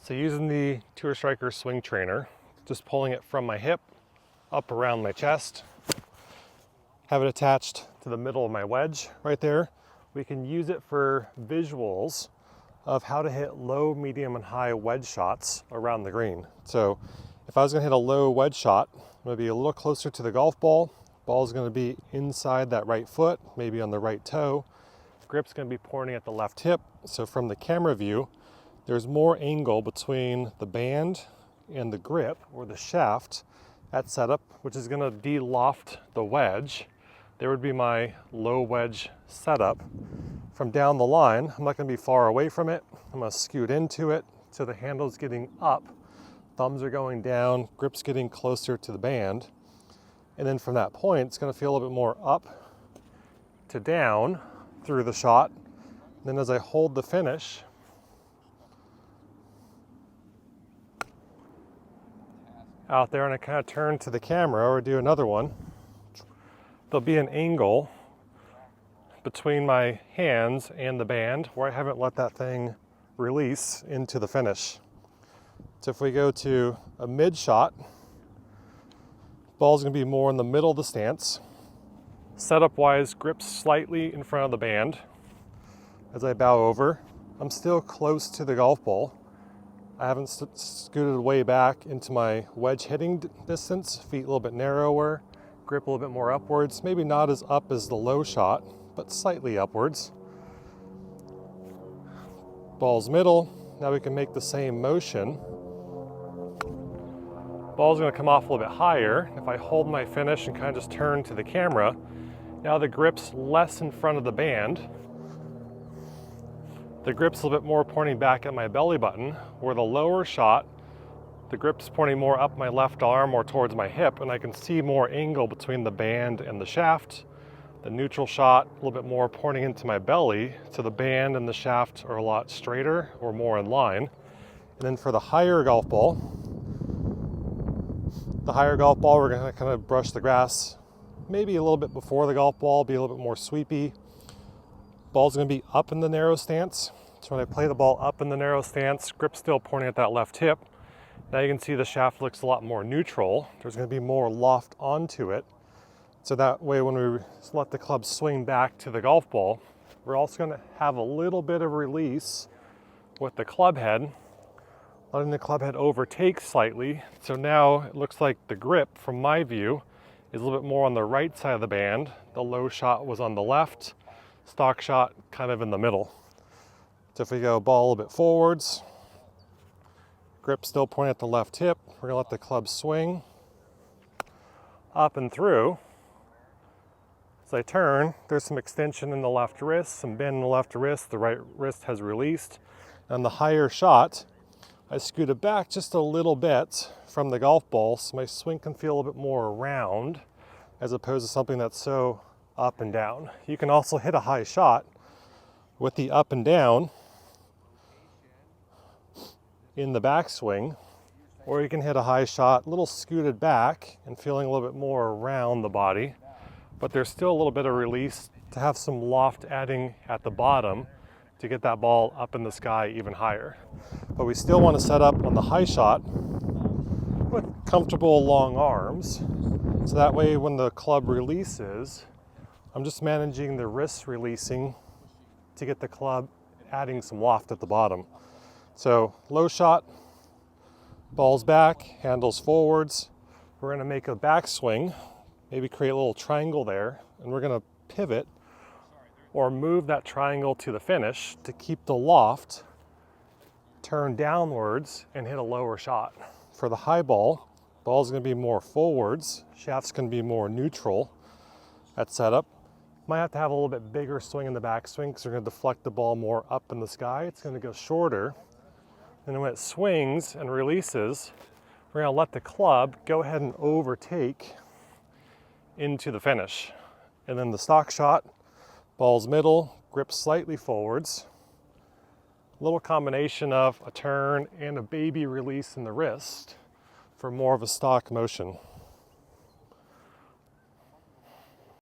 So using the TourStriker swing trainer, just pulling it from my hip up around my chest, have it attached to the middle of my wedge right there. We can use it for visuals of how to hit low, medium, and high wedge shots around the green. So if I was gonna hit a low wedge shot, I'm gonna be a little closer to the golf ball. Ball's gonna be inside that right foot, maybe on the right toe. Grip's gonna be pointing at the left hip. So from the camera view, there's more angle between the band and the grip or the shaft at setup, which is gonna de-loft the wedge. There would be my low wedge setup. From down the line, I'm not gonna be far away from it. I'm gonna scoot into it so the handle's getting up, thumbs are going down, grip's getting closer to the band. And then from that point, it's gonna feel a little bit more up to down through the shot. And then as I hold the finish, out there and I kind of turn to the camera or do another one, there'll be an angle between my hands and the band where I haven't let that thing release into the finish. So if we go to a mid shot, ball's gonna be more in the middle of the stance. Setup wise, grip slightly in front of the band. As I bow over, I'm still close to the golf ball. I haven't scooted way back into my wedge hitting distance, feet a little bit narrower, grip a little bit more upwards, maybe not as up as the low shot, but slightly upwards. Ball's middle, now we can make the same motion. Ball's gonna come off a little bit higher. If I hold my finish and kind of just turn to the camera, now the grip's less in front of the band. The grip's a little bit more pointing back at my belly button, where the lower shot, the grip's pointing more up my left arm or towards my hip, and I can see more angle between the band and the shaft. The neutral shot, a little bit more pointing into my belly, so the band and the shaft are a lot straighter or more in line. And then for the higher golf ball, we're gonna kind of brush the grass maybe a little bit before the golf ball, be a little bit more sweepy. Ball's gonna be up in the narrow stance. So when I play the ball up in the narrow stance, grip still pointing at that left hip. Now you can see the shaft looks a lot more neutral. There's gonna be more loft onto it. So that way when we let the club swing back to the golf ball, we're also gonna have a little bit of release with the club head, letting the club head overtake slightly. So now it looks like the grip, from my view, is a little bit more on the right side of the band. The low shot was on the left, stock shot kind of in the middle. So if we go ball a little bit forwards, grip still pointing at the left hip, we're gonna let the club swing up and through. As I turn, there's some extension in the left wrist, some bend in the left wrist, the right wrist has released. On the higher shot, I scooted back just a little bit from the golf ball so my swing can feel a little bit more round as opposed to something that's so up and down. You can also hit a high shot with the up and down in the backswing, or you can hit a high shot a little scooted back and feeling a little bit more around the body, but there's still a little bit of release to have some loft adding at the bottom to get that ball up in the sky even higher. But we still want to set up on the high shot with comfortable long arms, so that way when the club releases, I'm just managing the wrists releasing to get the club adding some loft at the bottom. So low shot, ball's back, handles forwards. We're gonna make a backswing, maybe create a little triangle there, and we're gonna pivot or move that triangle to the finish to keep the loft, turn downwards and hit a lower shot. For the high ball, ball's gonna be more forwards, shaft's gonna be more neutral at setup. Might have to have a little bit bigger swing in the backswing because we're gonna deflect the ball more up in the sky. It's gonna go shorter. And then when it swings and releases, we're gonna let the club go ahead and overtake into the finish. And then the stock shot, ball's middle, grip slightly forwards. A little combination of a turn and a baby release in the wrist for more of a stock motion.